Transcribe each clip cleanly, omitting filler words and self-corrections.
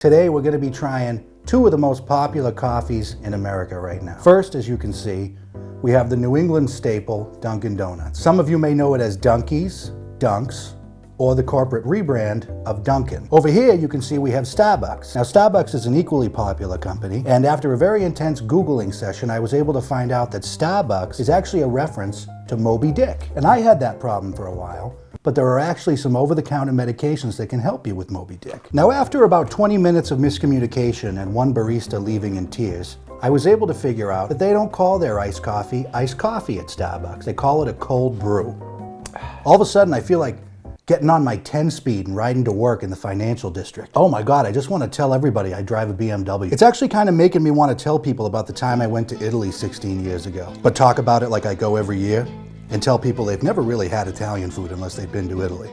Today we're going to be trying two of the most popular coffees in America right now. First, as you can see, we have the New England staple Dunkin' Donuts. Some of you may know it as Dunkies, Dunks, or the corporate rebrand of Dunkin'. Over here you can see we have Starbucks. Now Starbucks is an equally popular company, and after a very intense Googling session I was able to find out that Starbucks is actually a reference to Moby Dick. And I had that problem for a while, but there are actually some over-the-counter medications that can help you with Moby Dick. Now after about 20 minutes of miscommunication and one barista leaving in tears, I was able to figure out that they don't call their iced coffee at Starbucks. They call it a cold brew. All of a sudden I feel like getting on my 10-speed and riding to work in the financial district. Oh my God, I just want to tell everybody I drive a BMW. It's actually kind of making me want to tell people about the time I went to Italy 16 years ago, but talk about it like I go every year and tell people they've never really had Italian food unless they've been to Italy.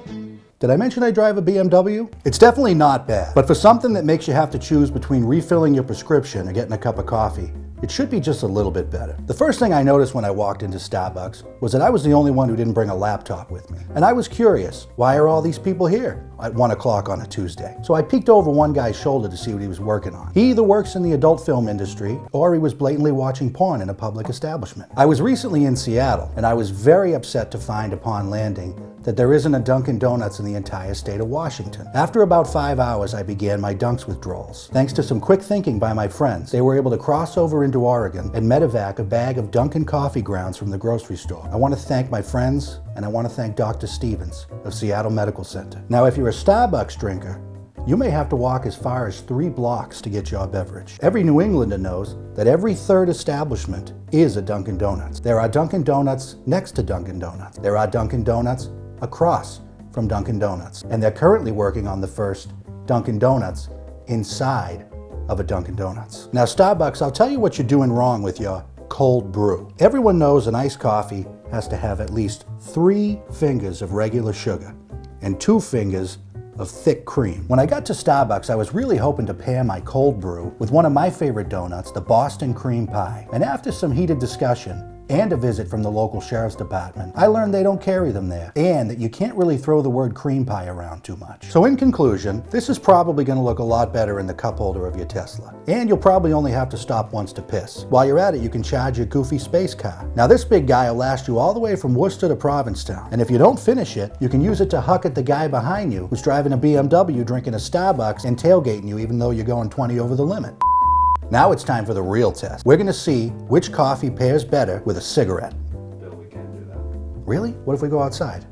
Did I mention I drive a BMW? It's definitely not bad, but for something that makes you have to choose between refilling your prescription or getting a cup of coffee, it should be just a little bit better. The first thing I noticed when I walked into Starbucks was that I was the only one who didn't bring a laptop with me. And I was curious, why are all these people here at 1 o'clock on a Tuesday? So I peeked over one guy's shoulder to see what he was working on. He either works in the adult film industry or he was blatantly watching porn in a public establishment. I was recently in Seattle and I was very upset to find upon landing that there isn't a Dunkin' Donuts in the entire state of Washington. After about 5 hours, I began my Dunks withdrawals. Thanks to some quick thinking by my friends, they were able to cross over into Oregon and medevac a bag of Dunkin' coffee grounds from the grocery store. I want to thank my friends, and I want to thank Dr. Stevens of Seattle Medical Center. Now, if you're a Starbucks drinker, you may have to walk as far as 3 blocks to get your beverage. Every New Englander knows that every third establishment is a Dunkin' Donuts. There are Dunkin' Donuts next to Dunkin' Donuts. There are Dunkin' Donuts across from Dunkin' Donuts. And they're currently working on the first Dunkin' Donuts inside of a Dunkin' Donuts. Now Starbucks, I'll tell you what you're doing wrong with your cold brew. Everyone knows an iced coffee has to have at least 3 fingers of regular sugar and 2 fingers of thick cream. When I got to Starbucks, I was really hoping to pair my cold brew with one of my favorite donuts, the Boston cream pie. And after some heated discussion and a visit from the local sheriff's department, I learned they don't carry them there, and that you can't really throw the word cream pie around too much. So in conclusion, this is probably going to look a lot better in the cup holder of your Tesla. And you'll probably only have to stop once to piss. While you're at it, you can charge your goofy space car. Now this big guy will last you all the way from Worcester to Provincetown. And if you don't finish it, you can use it to huck at the guy behind you who's driving a BMW, drinking a Starbucks, and tailgating you even though you're going 20 over the limit. Now it's time for the real test. We're gonna see which coffee pairs better with a cigarette. Bill, we can't do that. Really? What if we go outside?